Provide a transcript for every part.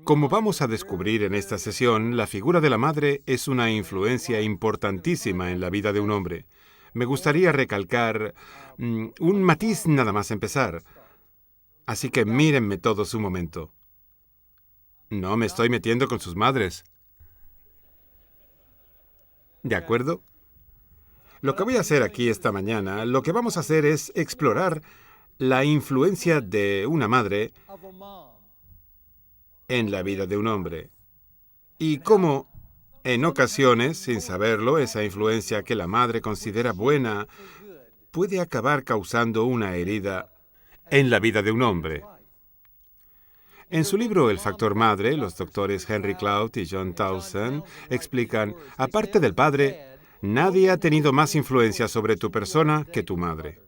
Como vamos a descubrir en esta sesión, la figura de la madre es una influencia importantísima en la vida de un hombre. Me gustaría recalcar un matiz nada más empezar. Así que mírenme todos un momento. No me estoy metiendo con sus madres. ¿De acuerdo? Lo que voy a hacer aquí esta mañana, lo que vamos a hacer es explorar la influencia de una madre en la vida de un hombre. Y cómo, en ocasiones, sin saberlo, esa influencia que la madre considera buena puede acabar causando una herida en la vida de un hombre. En su libro El factor madre, los doctores Henry Cloud y John Townsend explican, aparte del padre, nadie ha tenido más influencia sobre tu persona que tu madre.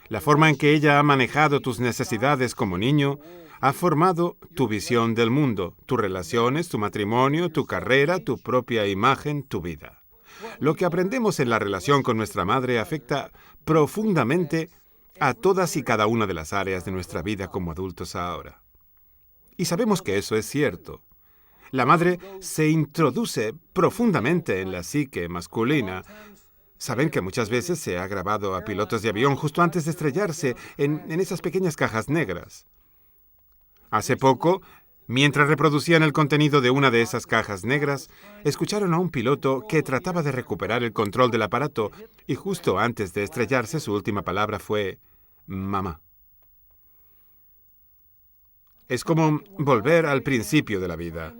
La forma en que ella ha manejado tus necesidades como niño ha formado tu visión del mundo, tus relaciones, tu matrimonio, tu carrera, tu propia imagen, tu vida. Lo que aprendemos en la relación con nuestra madre afecta profundamente a todas y cada una de las áreas de nuestra vida como adultos ahora. Y sabemos que eso es cierto. La madre se introduce profundamente en la psique masculina. Saben que muchas veces se ha grabado a pilotos de avión justo antes de estrellarse en esas pequeñas cajas negras. Hace poco, mientras reproducían el contenido de una de esas cajas negras, escucharon a un piloto que trataba de recuperar el control del aparato y justo antes de estrellarse su última palabra fue «mamá». Es como volver al principio de la vida.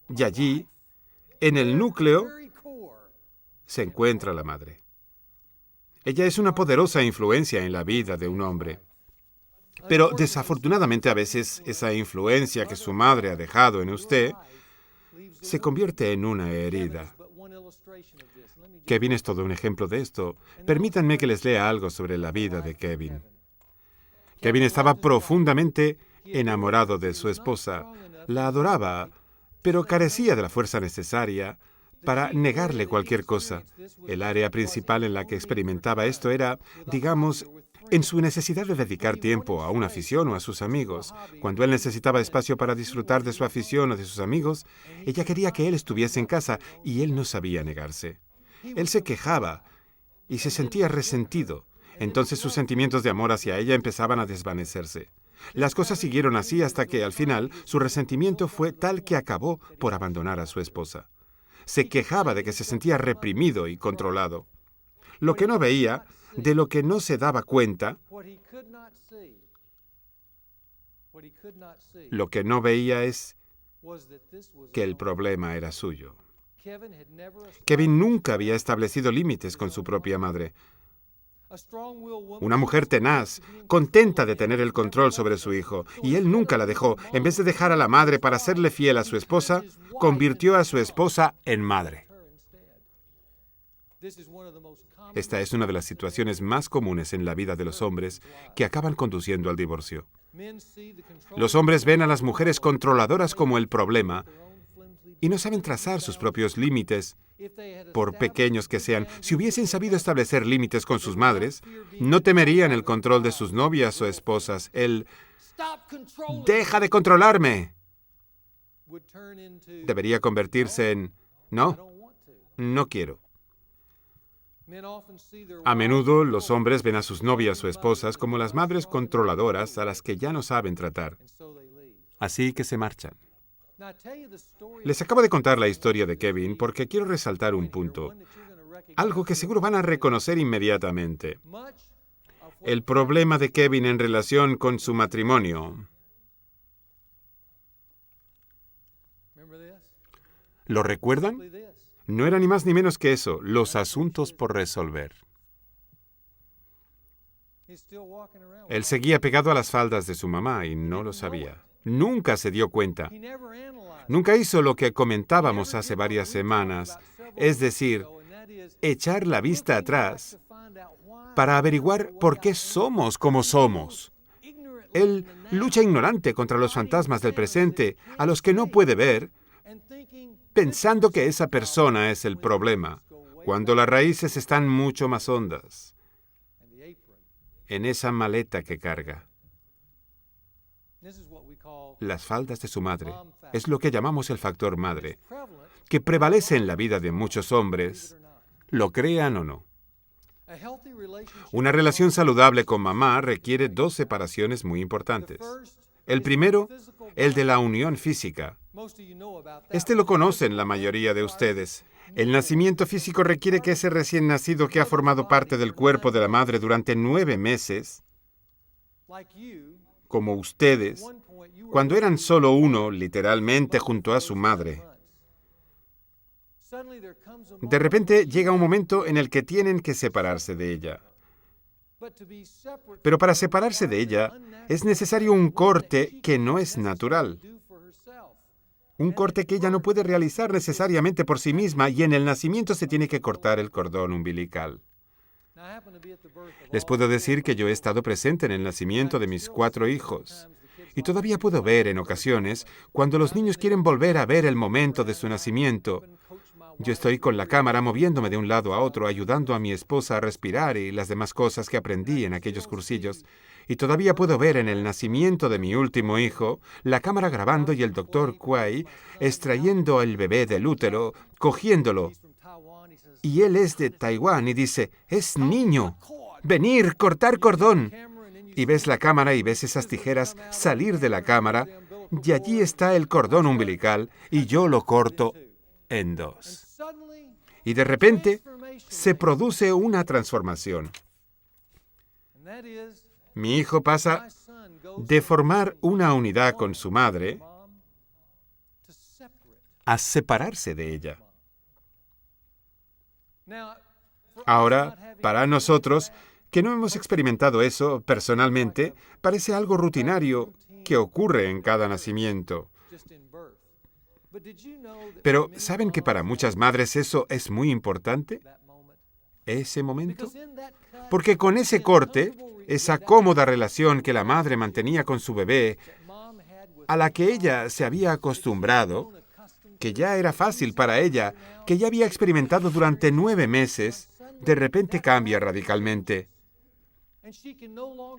Y allí, en el núcleo, se encuentra la madre. Ella es una poderosa influencia en la vida de un hombre. Pero desafortunadamente a veces esa influencia que su madre ha dejado en usted se convierte en una herida. Kevin es todo un ejemplo de esto. Permítanme que les lea algo sobre la vida de Kevin. Kevin estaba profundamente enamorado de su esposa. La adoraba, pero carecía de la fuerza necesaria para negarle cualquier cosa. El área principal en la que experimentaba esto era, digamos, en su necesidad de dedicar tiempo a una afición o a sus amigos. Cuando él necesitaba espacio para disfrutar de su afición o de sus amigos, ella quería que él estuviese en casa y él no sabía negarse. Él se quejaba y se sentía resentido. Entonces sus sentimientos de amor hacia ella empezaban a desvanecerse. Las cosas siguieron así hasta que, al final, su resentimiento fue tal que acabó por abandonar a su esposa. Se quejaba de que se sentía reprimido y controlado. Lo que no veía, de lo que no se daba cuenta, lo que no veía es que el problema era suyo. Kevin nunca había establecido límites con su propia madre. Una mujer tenaz, contenta de tener el control sobre su hijo, y él nunca la dejó. En vez de dejar a la madre para serle fiel a su esposa, convirtió a su esposa en madre. Esta es una de las situaciones más comunes en la vida de los hombres que acaban conduciendo al divorcio. Los hombres ven a las mujeres controladoras como el problema y no saben trazar sus propios límites, por pequeños que sean. Si hubiesen sabido establecer límites con sus madres, no temerían el control de sus novias o esposas. El «deja de controlarme» debería convertirse en «no, no quiero». A menudo los hombres ven a sus novias o esposas como las madres controladoras a las que ya no saben tratar. Así que se marchan. Les acabo de contar la historia de Kevin porque quiero resaltar un punto. Algo que seguro van a reconocer inmediatamente. El problema de Kevin en relación con su matrimonio. ¿Lo recuerdan? No era ni más ni menos que eso, los asuntos por resolver. Él seguía pegado a las faldas de su mamá y no lo sabía. Nunca se dio cuenta. Nunca hizo lo que comentábamos hace varias semanas, es decir, echar la vista atrás para averiguar por qué somos como somos. Él lucha ignorante contra los fantasmas del presente, a los que no puede ver, pensando que esa persona es el problema, cuando las raíces están mucho más hondas en esa maleta que carga. las faldas de su madre. Es lo que llamamos el factor madre, que prevalece en la vida de muchos hombres, lo crean o no. Una relación saludable con mamá requiere dos separaciones muy importantes. El primero, el de la unión física. Este lo conocen la mayoría de ustedes. El nacimiento físico requiere que ese recién nacido que ha formado parte del cuerpo de la madre durante 9 meses, como ustedes, cuando eran solo uno, literalmente junto a su madre. De repente llega un momento en el que tienen que separarse de ella. Pero para separarse de ella es necesario un corte que no es natural. Un corte que ella no puede realizar necesariamente por sí misma, y en el nacimiento se tiene que cortar el cordón umbilical. Les puedo decir que yo he estado presente en el nacimiento de mis 4 hijos. Y todavía puedo ver en ocasiones, cuando los niños quieren volver a ver el momento de su nacimiento, yo estoy con la cámara moviéndome de un lado a otro, ayudando a mi esposa a respirar y las demás cosas que aprendí en aquellos cursillos. Y todavía puedo ver en el nacimiento de mi último hijo, la cámara grabando y el doctor Quay extrayendo al bebé del útero, cogiéndolo. Y él es de Taiwán y dice, «¡Es niño! ¡Venir, cortar cordón!» Y ves la cámara y ves esas tijeras salir de la cámara, y allí está el cordón umbilical, y yo lo corto en 2. Y de repente se produce una transformación. Mi hijo pasa de formar una unidad con su madre a separarse de ella. Ahora, para nosotros, que no hemos experimentado eso personalmente, parece algo rutinario que ocurre en cada nacimiento. Pero, ¿saben que para muchas madres eso es muy importante? Ese momento. Porque con ese corte, esa cómoda relación que la madre mantenía con su bebé, a la que ella se había acostumbrado, que ya era fácil para ella, que ya había experimentado durante 9 meses, de repente cambia radicalmente.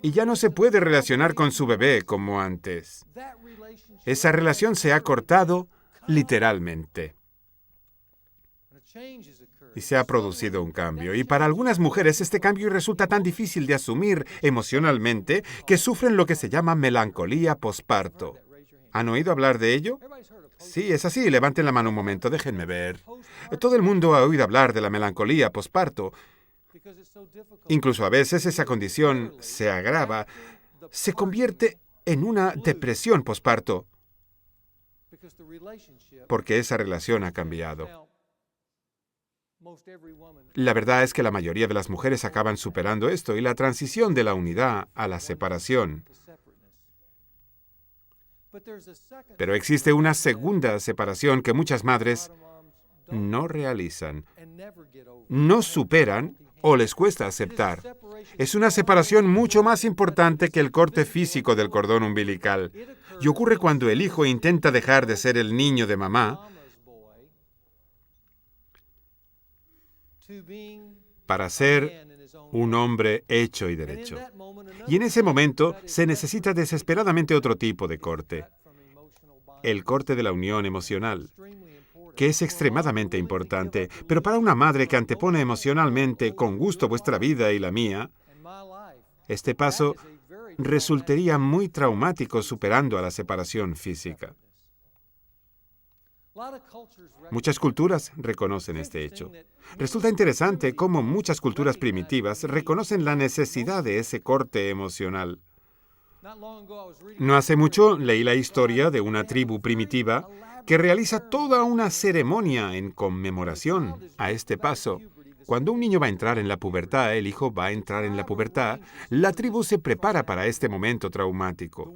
Y ya no se puede relacionar con su bebé como antes. Esa relación se ha cortado literalmente. Y se ha producido un cambio. Y para algunas mujeres este cambio resulta tan difícil de asumir emocionalmente que sufren lo que se llama melancolía posparto. ¿Han oído hablar de ello? Sí, es así. Levanten la mano un momento, déjenme ver. Todo el mundo ha oído hablar de la melancolía posparto. Incluso a veces esa condición se agrava, se convierte en una depresión posparto, porque esa relación ha cambiado. La verdad es que la mayoría de las mujeres acaban superando esto y la transición de la unidad a la separación. Pero existe una segunda separación que muchas madres no realizan, no superan o les cuesta aceptar. Es una separación mucho más importante que el corte físico del cordón umbilical. Y ocurre cuando el hijo intenta dejar de ser el niño de mamá para ser un hombre hecho y derecho. Y en ese momento se necesita desesperadamente otro tipo de corte. El corte de la unión emocional, que es extremadamente importante, pero para una madre que antepone emocionalmente con gusto vuestra vida y la mía, este paso resultaría muy traumático superando a la separación física. Muchas culturas reconocen este hecho. Resulta interesante cómo muchas culturas primitivas reconocen la necesidad de ese corte emocional. No hace mucho leí la historia de una tribu primitiva que realiza toda una ceremonia en conmemoración a este paso. Cuando un niño va a entrar en la pubertad, el hijo va a entrar en la pubertad, la tribu se prepara para este momento traumático.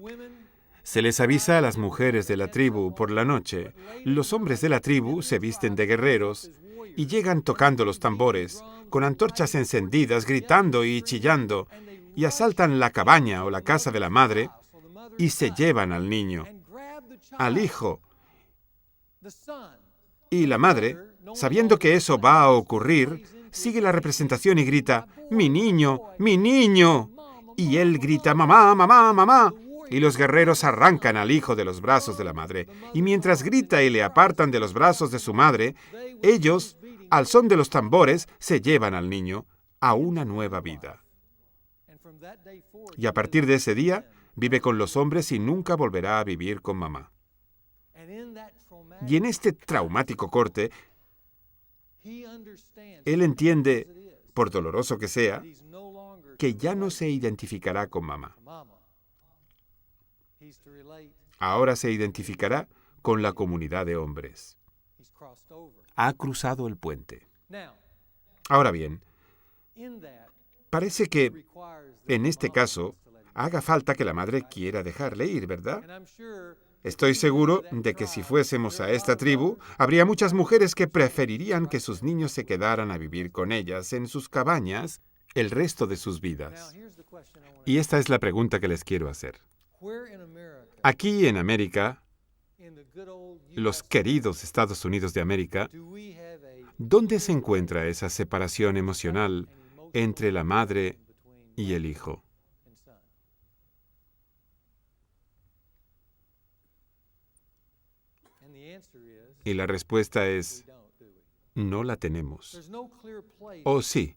Se les avisa a las mujeres de la tribu por la noche. Los hombres de la tribu se visten de guerreros y llegan tocando los tambores, con antorchas encendidas, gritando y chillando, y asaltan la cabaña o la casa de la madre y se llevan al niño, al hijo. Y la madre, sabiendo que eso va a ocurrir, sigue la representación y grita, «¡Mi niño! ¡Mi niño!». Y él grita, «¡Mamá, mamá, mamá!». y los guerreros arrancan al hijo de los brazos de la madre. Y mientras grita y le apartan de los brazos de su madre, ellos, al son de los tambores, se llevan al niño a una nueva vida. Y a partir de ese día, vive con los hombres y nunca volverá a vivir con mamá. Y en este traumático corte, él entiende, por doloroso que sea, que ya no se identificará con mamá. Ahora se identificará con la comunidad de hombres. Ha cruzado el puente. Ahora bien, parece que, en este caso, haga falta que la madre quiera dejarle ir, ¿verdad? Estoy seguro de que si fuésemos a esta tribu, habría muchas mujeres que preferirían que sus niños se quedaran a vivir con ellas en sus cabañas el resto de sus vidas. Y esta es la pregunta que les quiero hacer. Aquí en América, los queridos Estados Unidos de América, ¿dónde se encuentra esa separación emocional entre la madre y el hijo? Y la respuesta es, no la tenemos. ¿O sí?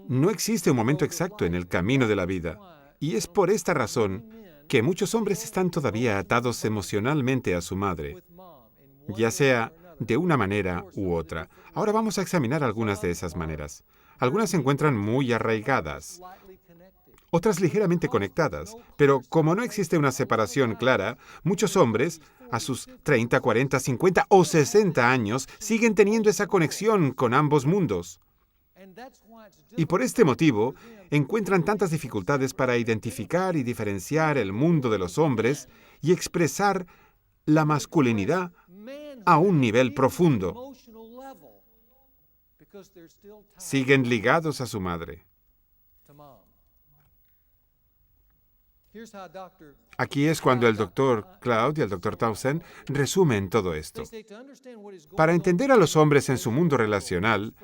No existe un momento exacto en el camino de la vida. Y es por esta razón que muchos hombres están todavía atados emocionalmente a su madre, ya sea de una manera u otra. Ahora vamos a examinar algunas de esas maneras. Algunas se encuentran muy arraigadas, otras ligeramente conectadas, pero como no existe una separación clara, muchos hombres, a sus 30, 40, 50 o 60 años, siguen teniendo esa conexión con ambos mundos. Y por este motivo, encuentran tantas dificultades para identificar y diferenciar el mundo de los hombres y expresar la masculinidad a un nivel profundo. Siguen ligados a su madre. Aquí es cuando el Dr. Cloud y el Dr. Townsend resumen todo esto. Para entender a los hombres en su mundo relacional,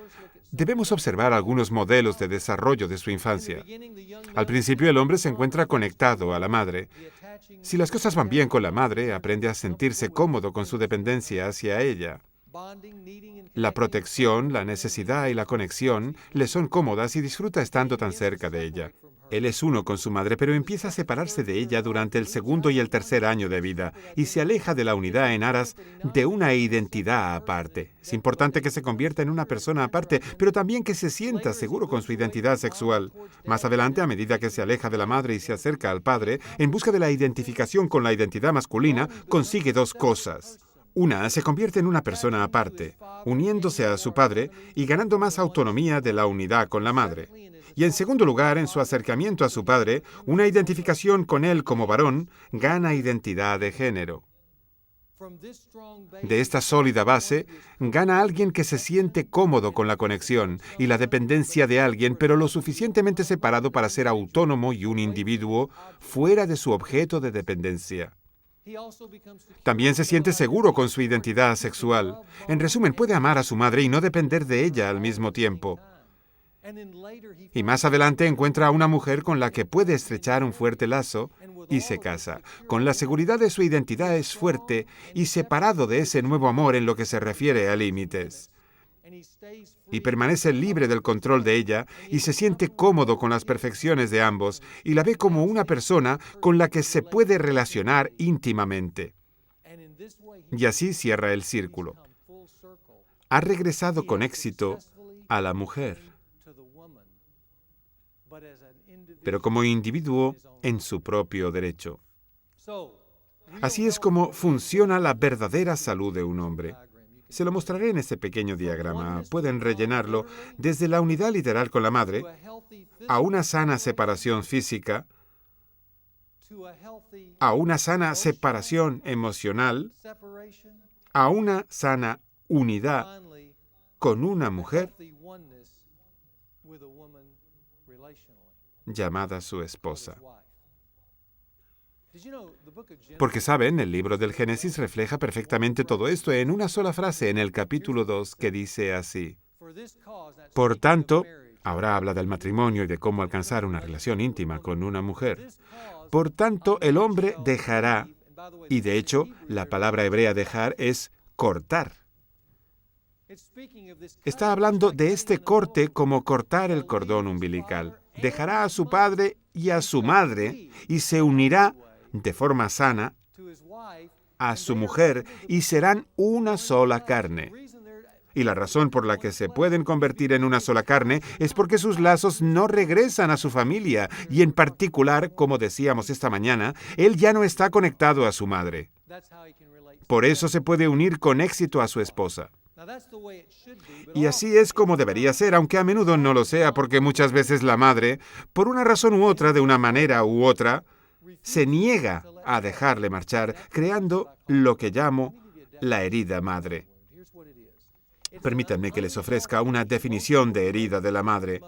debemos observar algunos modelos de desarrollo de su infancia. Al principio, el hombre se encuentra conectado a la madre. Si las cosas van bien con la madre, aprende a sentirse cómodo con su dependencia hacia ella. La protección, la necesidad y la conexión le son cómodas y disfruta estando tan cerca de ella. Él es uno con su madre, pero empieza a separarse de ella durante el segundo y el tercer año de vida y se aleja de la unidad en aras de una identidad aparte. Es importante que se convierta en una persona aparte, pero también que se sienta seguro con su identidad sexual. Más adelante, a medida que se aleja de la madre y se acerca al padre, en busca de la identificación con la identidad masculina, consigue dos cosas. Una, se convierte en una persona aparte, uniéndose a su padre y ganando más autonomía de la unidad con la madre. Y en segundo lugar, en su acercamiento a su padre, una identificación con él como varón, gana identidad de género. De esta sólida base, gana alguien que se siente cómodo con la conexión y la dependencia de alguien, pero lo suficientemente separado para ser autónomo y un individuo fuera de su objeto de dependencia. También se siente seguro con su identidad sexual. En resumen, puede amar a su madre y no depender de ella al mismo tiempo. Y más adelante encuentra a una mujer con la que puede estrechar un fuerte lazo y se casa. Con la seguridad de su identidad es fuerte y separado de ese nuevo amor en lo que se refiere a límites. Y permanece libre del control de ella y se siente cómodo con las perfecciones de ambos y la ve como una persona con la que se puede relacionar íntimamente. Y así cierra el círculo. Ha regresado con éxito a la mujer, pero como individuo en su propio derecho. Así es como funciona la verdadera salud de un hombre. Se lo mostraré en este pequeño diagrama. Pueden rellenarlo desde la unidad literal con la madre a una sana separación física, a una sana separación emocional, a una sana unidad con una mujer llamada su esposa. Porque saben, el libro del Génesis refleja perfectamente todo esto en una sola frase en el capítulo 2 que dice así: por tanto, ahora habla del matrimonio y de cómo alcanzar una relación íntima con una mujer. Por tanto, el hombre dejará, y de hecho, la palabra hebrea dejar es cortar. Está hablando de este corte como cortar el cordón umbilical. Dejará a su padre y a su madre y se unirá de forma sana a su mujer y serán una sola carne. Y la razón por la que se pueden convertir en una sola carne es porque sus lazos no regresan a su familia y en particular, como decíamos esta mañana, él ya no está conectado a su madre. Por eso se puede unir con éxito a su esposa. Y así es como debería ser, aunque a menudo no lo sea, porque muchas veces la madre, por una razón u otra, de una manera u otra, se niega a dejarle marchar, creando lo que llamo la herida madre. Permítanme que les ofrezca una definición de herida de la madre.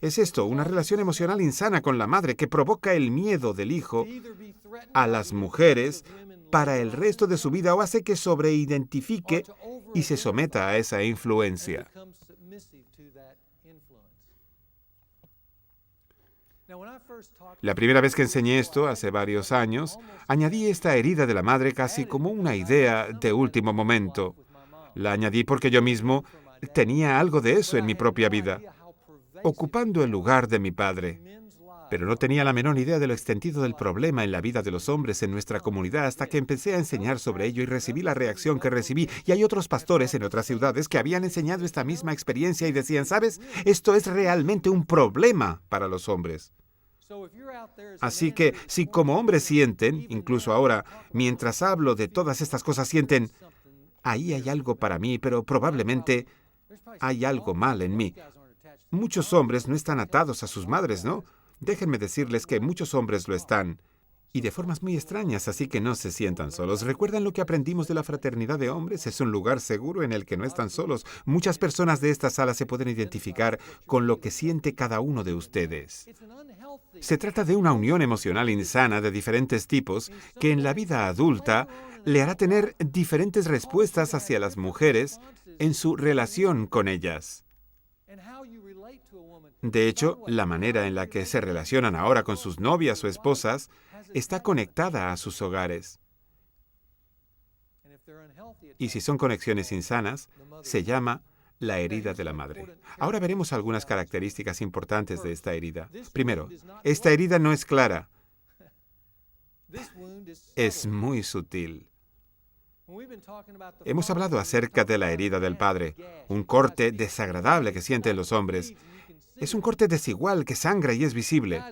Es esto, una relación emocional insana con la madre que provoca el miedo del hijo a las mujeres para el resto de su vida o hace que sobreidentifique y se someta a esa influencia. La primera vez que enseñé esto, hace varios años, añadí esta herida de la madre casi como una idea de último momento. La añadí porque yo mismo tenía algo de eso en mi propia vida, ocupando el lugar de mi padre. Pero no tenía la menor idea de lo extendido del problema en la vida de los hombres en nuestra comunidad hasta que empecé a enseñar sobre ello y recibí la reacción que recibí. Y hay otros pastores en otras ciudades que habían enseñado esta misma experiencia y decían, ¿sabes? Esto es realmente un problema para los hombres. Así que si como hombres sienten, incluso ahora, mientras hablo de todas estas cosas, sienten, ahí hay algo para mí, pero probablemente hay algo mal en mí. Muchos hombres no están atados a sus madres, ¿no? Déjenme decirles que muchos hombres lo están, y de formas muy extrañas, así que no se sientan solos. ¿Recuerdan lo que aprendimos de la fraternidad de hombres? Es un lugar seguro en el que no están solos. Muchas personas de esta sala se pueden identificar con lo que siente cada uno de ustedes. Se trata de una unión emocional insana de diferentes tipos que en la vida adulta le hará tener diferentes respuestas hacia las mujeres en su relación con ellas. De hecho, la manera en la que se relacionan ahora con sus novias o esposas está conectada a sus hogares. Y si son conexiones insanas, se llama la herida de la madre. Ahora veremos algunas características importantes de esta herida. Primero, esta herida no es clara. Es muy sutil. Hemos hablado acerca de la herida del padre, un corte desagradable que sienten los hombres. Es un corte desigual que sangra y es visible,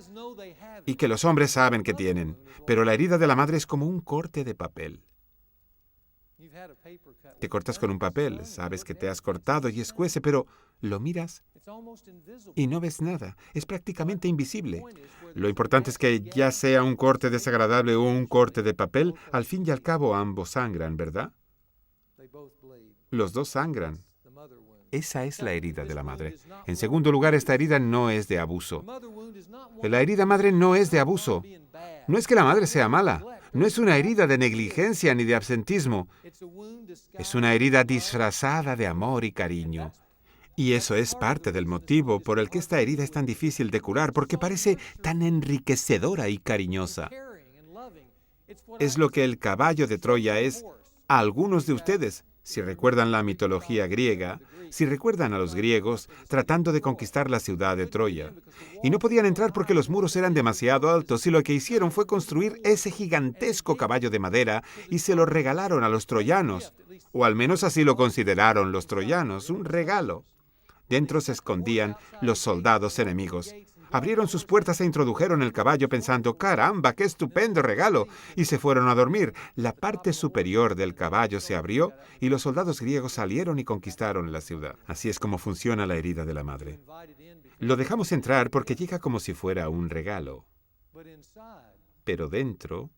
y que los hombres saben que tienen. Pero la herida de la madre es como un corte de papel. Te cortas con un papel, sabes que te has cortado y escuece, pero lo miras y no ves nada. Es prácticamente invisible. Lo importante es que ya sea un corte desagradable o un corte de papel, al fin y al cabo ambos sangran, ¿verdad? Los dos sangran. Esa es la herida de la madre. En segundo lugar, esta herida no es de abuso. La herida madre no es de abuso. No es que la madre sea mala. No es una herida de negligencia ni de absentismo. Es una herida disfrazada de amor y cariño. Y eso es parte del motivo por el que esta herida es tan difícil de curar, porque parece tan enriquecedora y cariñosa. Es lo que el caballo de Troya es a algunos de ustedes. Si recuerdan la mitología griega, si recuerdan a los griegos tratando de conquistar la ciudad de Troya. Y no podían entrar porque los muros eran demasiado altos y lo que hicieron fue construir ese gigantesco caballo de madera y se lo regalaron a los troyanos. O al menos así lo consideraron los troyanos, un regalo. Dentro se escondían los soldados enemigos. Abrieron sus puertas e introdujeron el caballo pensando, ¡caramba, qué estupendo regalo! Y se fueron a dormir. La parte superior del caballo se abrió y los soldados griegos salieron y conquistaron la ciudad. Así es como funciona la herida de la madre. Lo dejamos entrar porque llega como si fuera un regalo. Pero dentro,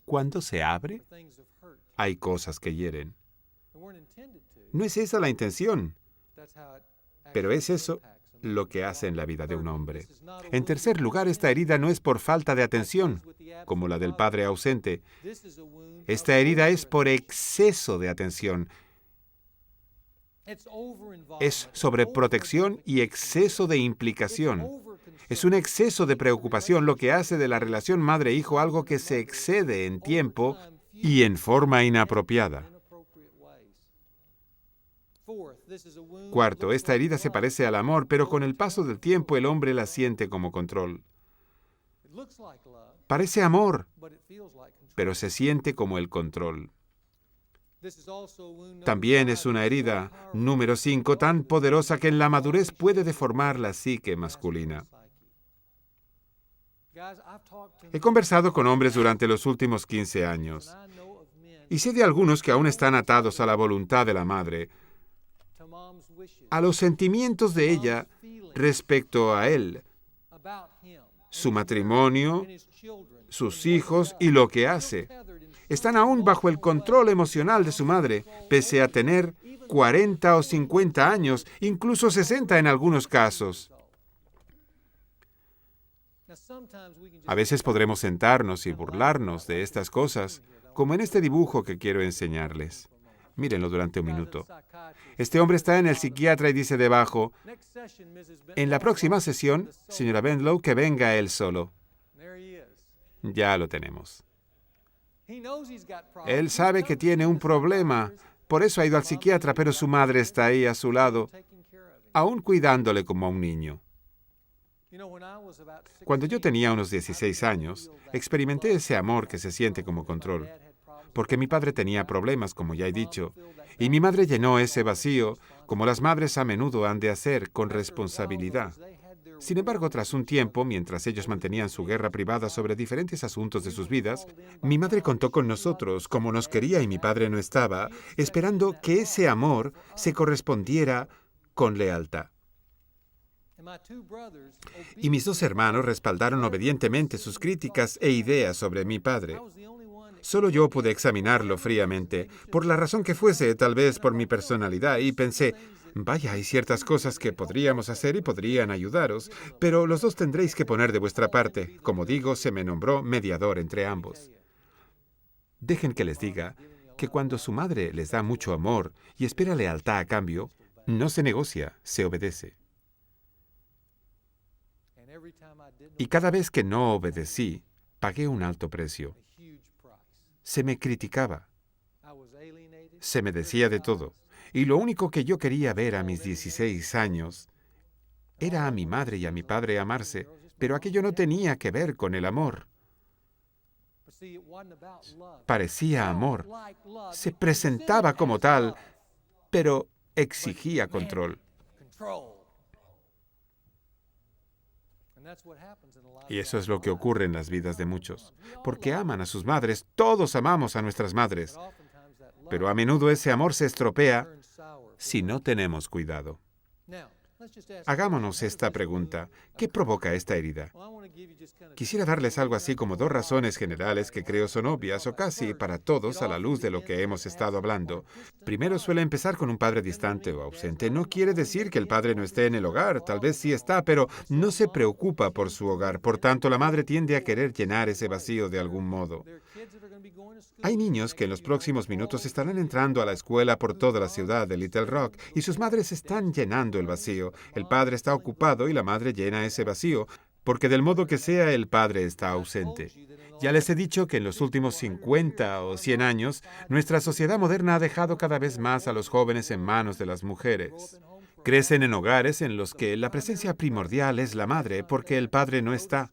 cuando se abre, hay cosas que hieren. No es esa la intención, pero es eso lo que hace en la vida de un hombre. En tercer lugar, esta herida no es por falta de atención, como la del padre ausente. Esta herida es por exceso de atención. Es sobreprotección y exceso de implicación. Es un exceso de preocupación lo que hace de la relación madre-hijo algo que se excede en tiempo y en forma inapropiada. Cuarto, esta herida se parece al amor, pero con el paso del tiempo el hombre la siente como control. Parece amor, pero se siente como el control. También es una herida, número 5, tan poderosa que en la madurez puede deformar la psique masculina. He conversado con hombres durante los últimos 15 años y sé de algunos que aún están atados a la voluntad de la madre, a los sentimientos de ella respecto a él, su matrimonio, sus hijos y lo que hace. Están aún bajo el control emocional de su madre, pese a tener 40 o 50 años, incluso 60 en algunos casos. A veces podremos sentarnos y burlarnos de estas cosas, como en este dibujo que quiero enseñarles. Mírenlo durante un minuto. Este hombre está en el psiquiatra y dice debajo, en la próxima sesión, señora Bendlow, que venga él solo. Ya lo tenemos. Él sabe que tiene un problema, por eso ha ido al psiquiatra, pero su madre está ahí a su lado, aún cuidándole como a un niño. Cuando yo tenía unos 16 años, experimenté ese amor que se siente como control, porque mi padre tenía problemas, como ya he dicho, y mi madre llenó ese vacío, como las madres a menudo han de hacer, con responsabilidad. Sin embargo, tras un tiempo, mientras ellos mantenían su guerra privada sobre diferentes asuntos de sus vidas, mi madre contó con nosotros como nos quería y mi padre no estaba, esperando que ese amor se correspondiera con lealtad. Y mis dos hermanos respaldaron obedientemente sus críticas e ideas sobre mi padre. Solo yo pude examinarlo fríamente, por la razón que fuese, tal vez por mi personalidad, y pensé, vaya, hay ciertas cosas que podríamos hacer y podrían ayudaros, pero los dos tendréis que poner de vuestra parte. Como digo, se me nombró mediador entre ambos. Dejen que les diga que cuando su madre les da mucho amor y espera lealtad a cambio, no se negocia, se obedece. Y cada vez que no obedecí, pagué un alto precio. Se me criticaba, se me decía de todo, y lo único que yo quería ver a mis 16 años era a mi madre y a mi padre amarse, pero aquello no tenía que ver con el amor. Parecía amor, se presentaba como tal, pero exigía control. Y eso es lo que ocurre en las vidas de muchos, porque aman a sus madres, todos amamos a nuestras madres, pero a menudo ese amor se estropea si no tenemos cuidado. Hagámonos esta pregunta. ¿Qué provoca esta herida? Quisiera darles algo así como 2 razones generales que creo son obvias o casi para todos a la luz de lo que hemos estado hablando. Primero, suele empezar con un padre distante o ausente. No quiere decir que el padre no esté en el hogar, tal vez sí está, pero no se preocupa por su hogar. Por tanto, la madre tiende a querer llenar ese vacío de algún modo. Hay niños que en los próximos minutos estarán entrando a la escuela por toda la ciudad de Little Rock y sus madres están llenando el vacío. El padre está ocupado y la madre llena ese vacío, porque del modo que sea el padre está ausente. Ya les he dicho que en los últimos 50 o 100 años, nuestra sociedad moderna ha dejado cada vez más a los jóvenes en manos de las mujeres. Crecen en hogares en los que la presencia primordial es la madre, porque el padre no está.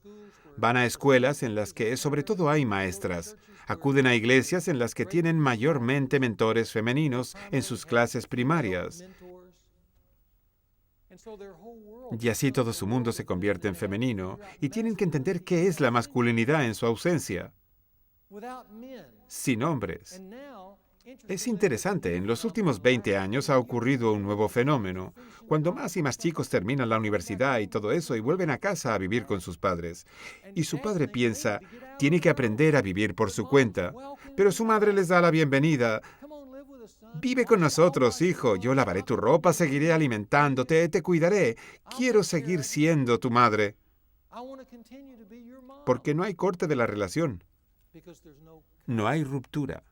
Van a escuelas en las que sobre todo hay maestras. Acuden a iglesias en las que tienen mayormente mentores femeninos en sus clases primarias. Y así todo su mundo se convierte en femenino y tienen que entender qué es la masculinidad en su ausencia. Sin hombres. Es interesante, en los últimos 20 años ha ocurrido un nuevo fenómeno. Cuando más y más chicos terminan la universidad y todo eso y vuelven a casa a vivir con sus padres. Y su padre piensa, tiene que aprender a vivir por su cuenta. Pero su madre les da la bienvenida. Vive con nosotros, hijo. Yo lavaré tu ropa, seguiré alimentándote, te cuidaré. Quiero seguir siendo tu madre. Porque no hay corte de la relación. No hay ruptura.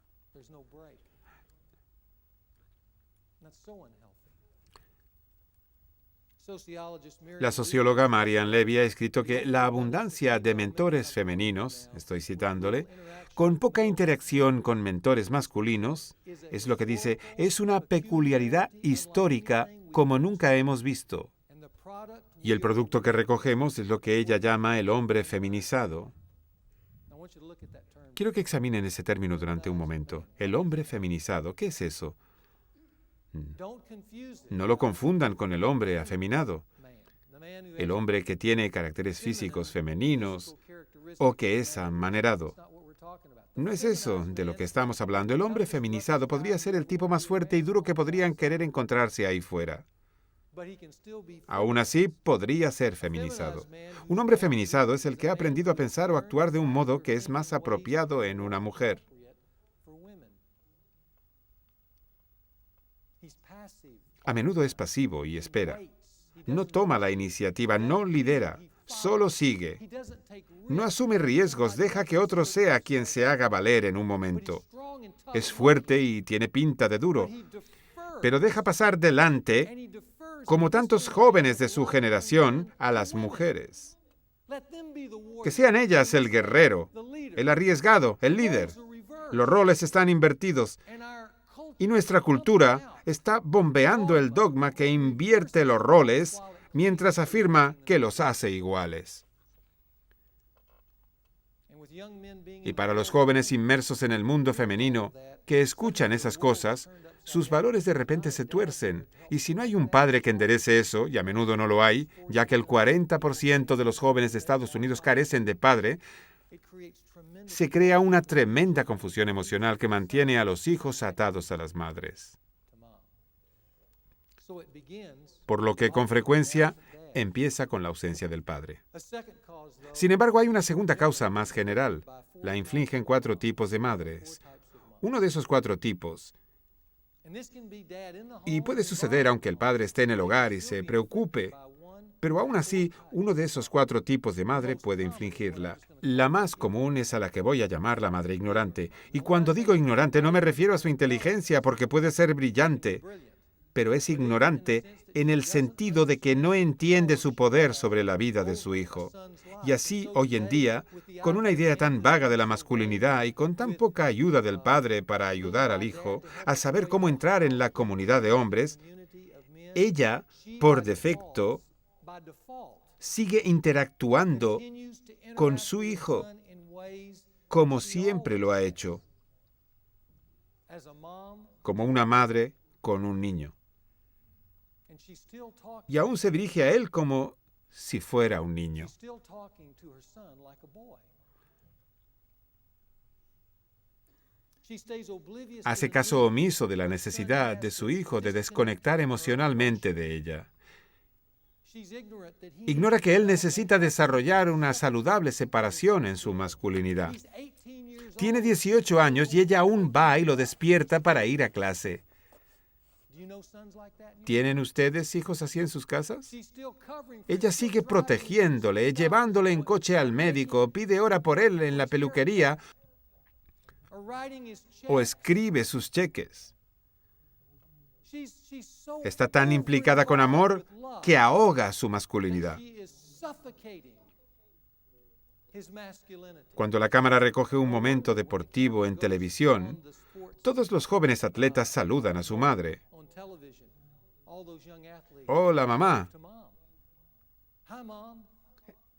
La socióloga Marianne Levy ha escrito que la abundancia de mentores femeninos, estoy citándole, con poca interacción con mentores masculinos, es lo que dice, es una peculiaridad histórica como nunca hemos visto. Y el producto que recogemos es lo que ella llama el hombre feminizado. Quiero que examinen ese término durante un momento. El hombre feminizado, ¿qué es eso? No lo confundan con el hombre afeminado. El hombre que tiene caracteres físicos femeninos o que es amanerado. No es eso de lo que estamos hablando. El hombre feminizado podría ser el tipo más fuerte y duro que podrían querer encontrarse ahí fuera. Aún así, podría ser feminizado. Un hombre feminizado es el que ha aprendido a pensar o actuar de un modo que es más apropiado en una mujer. A menudo es pasivo y espera. No toma la iniciativa, no lidera, solo sigue. No asume riesgos, deja que otro sea quien se haga valer en un momento. Es fuerte y tiene pinta de duro, pero deja pasar delante, como tantos jóvenes de su generación, a las mujeres. Que sean ellas el guerrero, el arriesgado, el líder. Los roles están invertidos y nuestra cultura está bombeando el dogma que invierte los roles mientras afirma que los hace iguales. Y para los jóvenes inmersos en el mundo femenino que escuchan esas cosas, sus valores de repente se tuercen. Y si no hay un padre que enderece eso, y a menudo no lo hay, ya que el 40% de los jóvenes de Estados Unidos carecen de padre, se crea una tremenda confusión emocional que mantiene a los hijos atados a las madres. Por lo que con frecuencia empieza con la ausencia del padre. Sin embargo, hay una segunda causa más general. La infligen 4 tipos de madres. Uno de esos 4 tipos, y puede suceder aunque el padre esté en el hogar y se preocupe, pero aún así, uno de esos 4 tipos de madre puede infligirla. La más común es a la que voy a llamar la madre ignorante. Y cuando digo ignorante no me refiero a su inteligencia porque puede ser brillante, pero es ignorante en el sentido de que no entiende su poder sobre la vida de su hijo. Y así, hoy en día, con una idea tan vaga de la masculinidad y con tan poca ayuda del padre para ayudar al hijo a saber cómo entrar en la comunidad de hombres, ella, por defecto, sigue interactuando con su hijo como siempre lo ha hecho, como una madre con un niño. Y aún se dirige a él como si fuera un niño. Hace caso omiso de la necesidad de su hijo de desconectar emocionalmente de ella. Ignora que él necesita desarrollar una saludable separación en su masculinidad. Tiene 18 años y ella aún va y lo despierta para ir a clase. ¿Tienen ustedes hijos así en sus casas? Ella sigue protegiéndole, llevándole en coche al médico, pide hora por él en la peluquería o escribe sus cheques. Está tan implicada con amor que ahoga su masculinidad. Cuando la cámara recoge un momento deportivo en televisión, todos los jóvenes atletas saludan a su madre. Hola, mamá.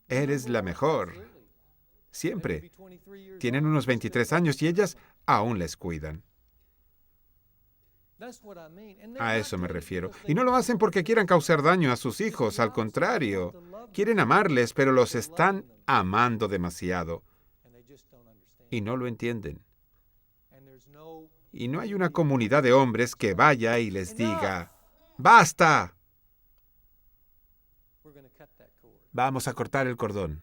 Eres la mejor. Siempre. Tienen unos 23 años y ellas aún les cuidan. A eso me refiero. Y no lo hacen porque quieran causar daño a sus hijos. Al contrario, quieren amarles, pero los están amando demasiado. Y no lo entienden. Y no hay una comunidad de hombres que vaya y les diga, ¡basta! Vamos a cortar el cordón.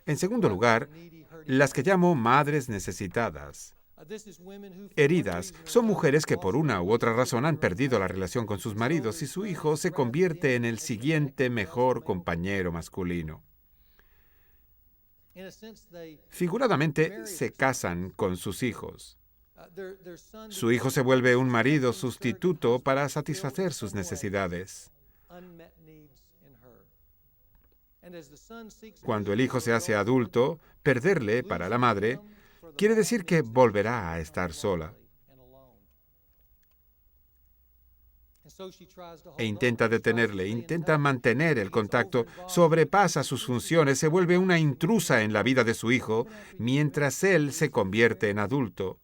En segundo lugar, las que llamo madres necesitadas. Heridas son mujeres que por una u otra razón han perdido la relación con sus maridos y su hijo se convierte en el siguiente mejor compañero masculino. Figuradamente, se casan con sus hijos. Su hijo se vuelve un marido sustituto para satisfacer sus necesidades. Cuando el hijo se hace adulto, perderle para la madre quiere decir que volverá a estar sola. E intenta detenerle, intenta mantener el contacto, sobrepasa sus funciones, se vuelve una intrusa en la vida de su hijo, mientras él se convierte en adulto.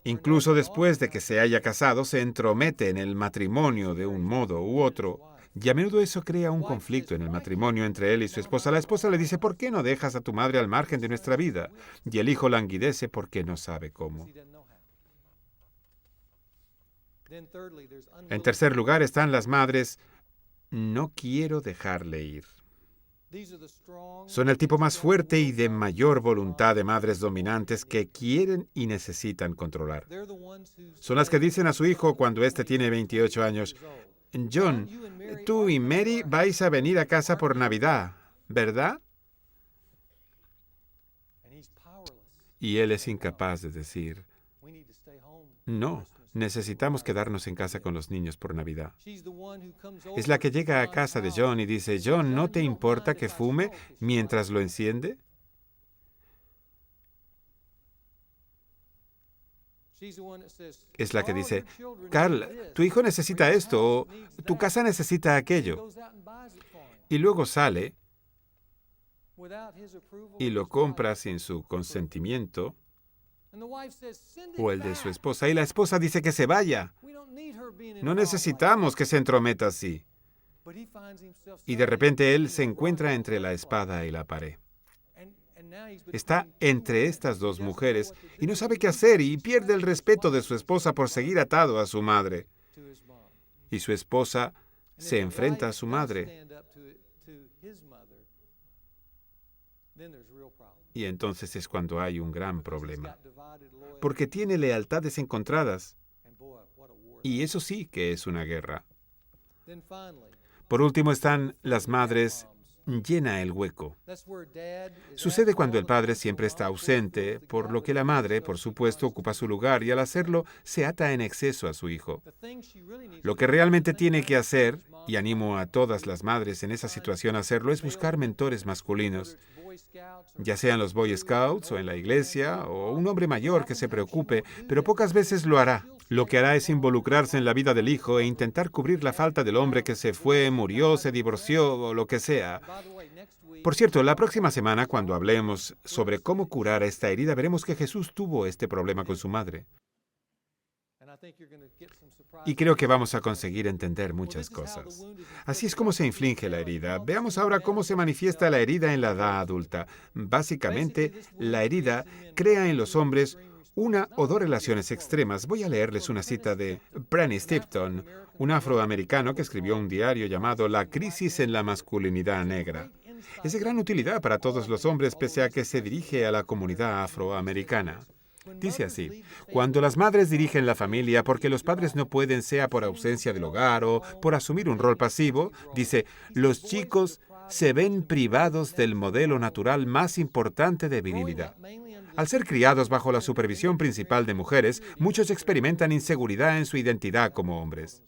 Incluso después de que se haya casado, se entromete en el matrimonio de un modo u otro. Y a menudo eso crea un conflicto en el matrimonio entre él y su esposa. La esposa le dice, ¿por qué no dejas a tu madre al margen de nuestra vida? Y el hijo languidece porque no sabe cómo. En tercer lugar están las madres, no quiero dejarle ir. Son el tipo más fuerte y de mayor voluntad de madres dominantes que quieren y necesitan controlar. Son las que dicen a su hijo cuando éste tiene 28 años, John, tú y Mary vais a venir a casa por Navidad, ¿verdad? Y él es incapaz de decir, no, necesitamos quedarnos en casa con los niños por Navidad. Es la que llega a casa de John y dice, John, ¿no te importa que fume mientras lo enciende? Es la que dice, Carl, tu hijo necesita esto o tu casa necesita aquello. Y luego sale y lo compra sin su consentimiento o el de su esposa. Y la esposa dice que se vaya. No necesitamos que se entrometa así. Y de repente él se encuentra entre la espada y la pared. Está entre estas dos mujeres y no sabe qué hacer y pierde el respeto de su esposa por seguir atado a su madre. Y su esposa se enfrenta a su madre. Y entonces es cuando hay un gran problema. Porque tiene lealtades encontradas. Y eso sí que es una guerra. Por último están las madres, llena el hueco. Sucede cuando el padre siempre está ausente, por lo que la madre, por supuesto, ocupa su lugar y al hacerlo se ata en exceso a su hijo. Lo que realmente tiene que hacer, y animo a todas las madres en esa situación a hacerlo, es buscar mentores masculinos, ya sean los Boy Scouts o en la iglesia, o un hombre mayor que se preocupe, pero pocas veces lo hará. Lo que hará es involucrarse en la vida del hijo e intentar cubrir la falta del hombre que se fue, murió, se divorció o lo que sea. Por cierto, la próxima semana, cuando hablemos sobre cómo curar esta herida, veremos que Jesús tuvo este problema con su madre. Y creo que vamos a conseguir entender muchas cosas. Así es como se inflige la herida. Veamos ahora cómo se manifiesta la herida en la edad adulta. Básicamente, la herida crea en los hombres una o dos relaciones extremas. Voy a leerles una cita de Prentice Tipton, un afroamericano que escribió un diario llamado La crisis en la masculinidad negra. Es de gran utilidad para todos los hombres, pese a que se dirige a la comunidad afroamericana. Dice así, cuando las madres dirigen la familia porque los padres no pueden, sea por ausencia del hogar o por asumir un rol pasivo, dice, los chicos se ven privados del modelo natural más importante de virilidad. Al ser criados bajo la supervisión principal de mujeres, muchos experimentan inseguridad en su identidad como hombres.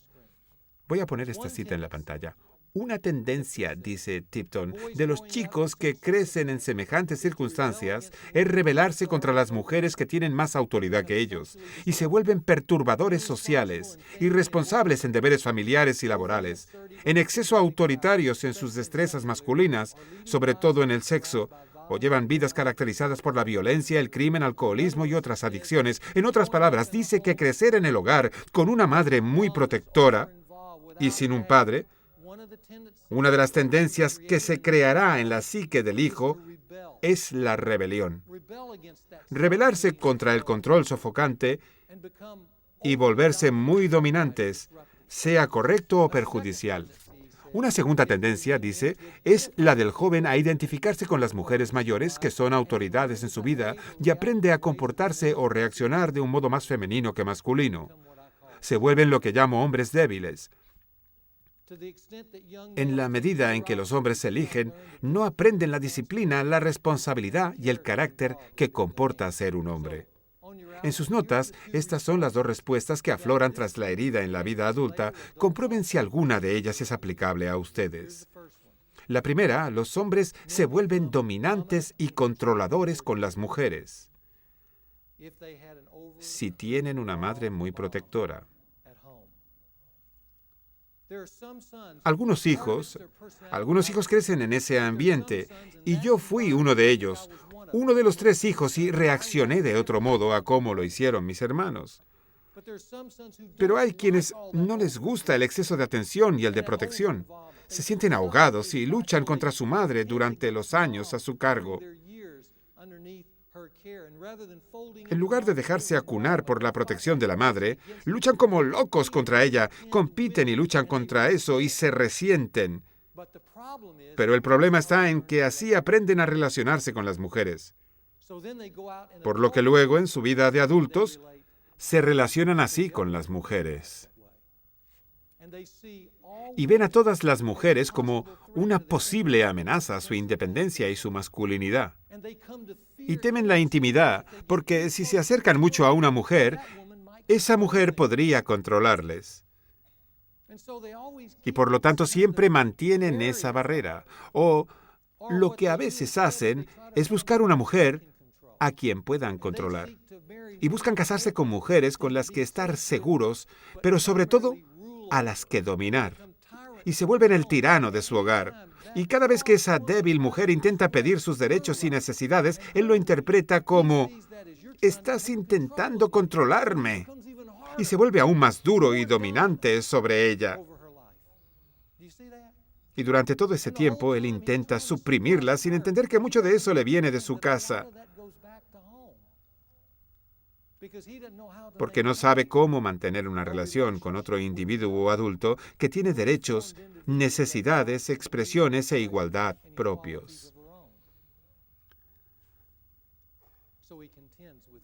Voy a poner esta cita en la pantalla. Una tendencia, dice Tipton, de los chicos que crecen en semejantes circunstancias es rebelarse contra las mujeres que tienen más autoridad que ellos y se vuelven perturbadores sociales, irresponsables en deberes familiares y laborales, en exceso autoritarios en sus destrezas masculinas, sobre todo en el sexo, o llevan vidas caracterizadas por la violencia, el crimen, alcoholismo y otras adicciones. En otras palabras, dice que crecer en el hogar con una madre muy protectora y sin un padre, una de las tendencias que se creará en la psique del hijo es la rebelión. Rebelarse contra el control sofocante y volverse muy dominantes, sea correcto o perjudicial. Una segunda tendencia, dice, es la del joven a identificarse con las mujeres mayores que son autoridades en su vida y aprende a comportarse o reaccionar de un modo más femenino que masculino. Se vuelven lo que llamo hombres débiles. En la medida en que los hombres se eligen, no aprenden la disciplina, la responsabilidad y el carácter que comporta ser un hombre. En sus notas, estas son las dos respuestas que afloran tras la herida en la vida adulta. Comprueben si alguna de ellas es aplicable a ustedes. La primera, los hombres se vuelven dominantes y controladores con las mujeres. Si tienen una madre muy protectora. Algunos hijos crecen en ese ambiente, y yo fui uno de ellos, uno de los 3 hijos, y reaccioné de otro modo a cómo lo hicieron mis hermanos. Pero hay quienes no les gusta el exceso de atención y el de protección. Se sienten ahogados y luchan contra su madre durante los años a su cargo. En lugar de dejarse acunar por la protección de la madre, luchan como locos contra ella, compiten y luchan contra eso y se resienten. Pero el problema está en que así aprenden a relacionarse con las mujeres. Por lo que luego, en su vida de adultos, se relacionan así con las mujeres. Y ven a todas las mujeres como una posible amenaza a su independencia y su masculinidad. Y temen la intimidad, porque si se acercan mucho a una mujer, esa mujer podría controlarles. Y por lo tanto siempre mantienen esa barrera. O lo que a veces hacen es buscar una mujer a quien puedan controlar. Y buscan casarse con mujeres con las que estar seguros, pero sobre todo a las que dominar. Y se vuelven el tirano de su hogar. Y cada vez que esa débil mujer intenta pedir sus derechos y necesidades, él lo interpreta como: estás intentando controlarme. Y se vuelve aún más duro y dominante sobre ella. Y durante todo ese tiempo, él intenta suprimirla sin entender que mucho de eso le viene de su casa. Porque no sabe cómo mantener una relación con otro individuo adulto que tiene derechos, necesidades, expresiones e igualdad propios.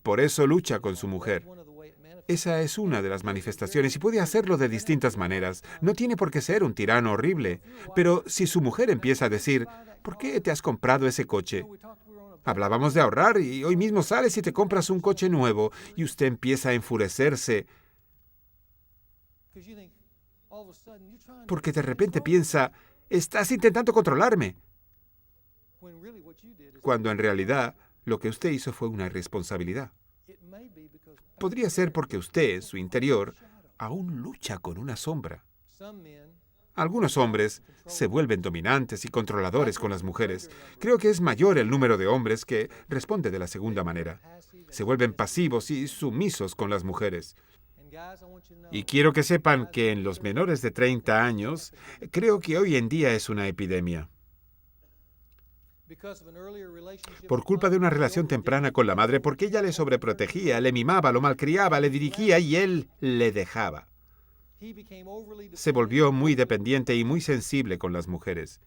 Por eso lucha con su mujer. Esa es una de las manifestaciones y puede hacerlo de distintas maneras. No tiene por qué ser un tirano horrible. Pero si su mujer empieza a decir: ¿por qué te has comprado ese coche? Hablábamos de ahorrar y hoy mismo sales y te compras un coche nuevo, y usted empieza a enfurecerse porque de repente piensa: estás intentando controlarme. Cuando en realidad lo que usted hizo fue una irresponsabilidad. Podría ser porque usted, en su interior, aún lucha con una sombra. Algunos hombres se vuelven dominantes y controladores con las mujeres. Creo que es mayor el número de hombres que responde de la segunda manera. Se vuelven pasivos y sumisos con las mujeres. Y quiero que sepan que en los menores de 30 años, creo que hoy en día es una epidemia. Por culpa de una relación temprana con la madre, porque ella le sobreprotegía, le mimaba, lo malcriaba, le dirigía y él le dejaba. Se volvió muy dependiente y muy sensible con las mujeres.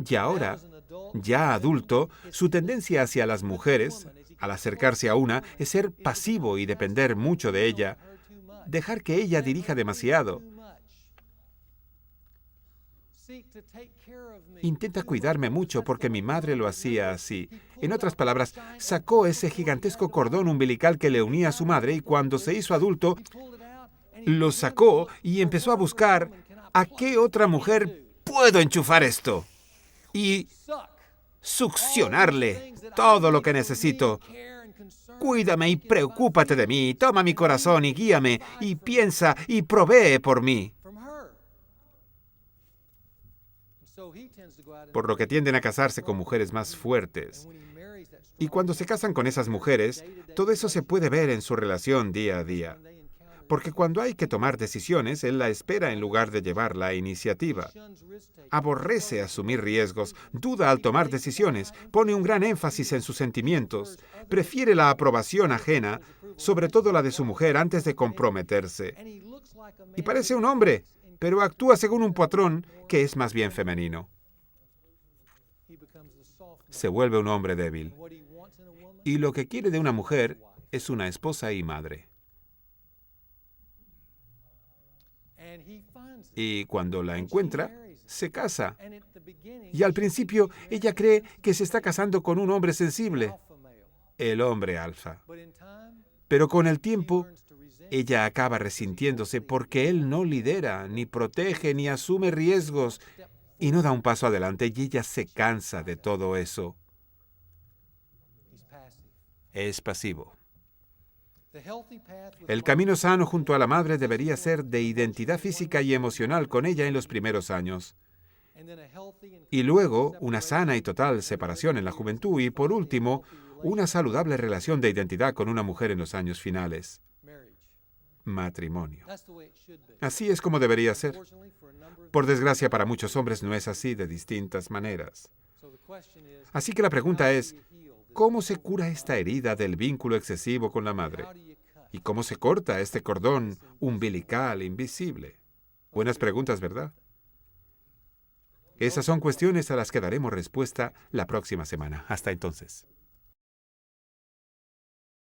Y ahora, ya adulto, su tendencia hacia las mujeres, al acercarse a una, es ser pasivo y depender mucho de ella, dejar que ella dirija demasiado. Intenta cuidarme mucho porque mi madre lo hacía así. En otras palabras, sacó ese gigantesco cordón umbilical que le unía a su madre y cuando se hizo adulto, lo sacó y empezó a buscar a qué otra mujer puedo enchufar esto y succionarle todo lo que necesito. Cuídame y preocúpate de mí, toma mi corazón y guíame y piensa y provee por mí. Por lo que tienden a casarse con mujeres más fuertes. Y cuando se casan con esas mujeres, todo eso se puede ver en su relación día a día. Porque cuando hay que tomar decisiones, él la espera en lugar de llevar la iniciativa. Aborrece asumir riesgos, duda al tomar decisiones, pone un gran énfasis en sus sentimientos, prefiere la aprobación ajena, sobre todo la de su mujer, antes de comprometerse. Y parece un hombre, pero actúa según un patrón que es más bien femenino. Se vuelve un hombre débil. Y lo que quiere de una mujer es una esposa y madre. Y cuando la encuentra, se casa. Y al principio, ella cree que se está casando con un hombre sensible. el hombre alfa. Pero con el tiempo, ella acaba resintiéndose porque él no lidera, ni protege, ni asume riesgos, y no da un paso adelante, y ella se cansa de todo eso. Es pasivo. El camino sano junto a la madre debería ser de identidad física y emocional con ella en los primeros años. Y luego, una sana y total separación en la juventud. Y por último, una saludable relación de identidad con una mujer en los años finales. Matrimonio. Así es como debería ser. Por desgracia, para muchos hombres no es así, de distintas maneras. Así que la pregunta es, ¿cómo se cura esta herida del vínculo excesivo con la madre? ¿Y cómo se corta este cordón umbilical invisible? Buenas preguntas, ¿verdad? Esas son cuestiones a las que daremos respuesta la próxima semana. Hasta entonces.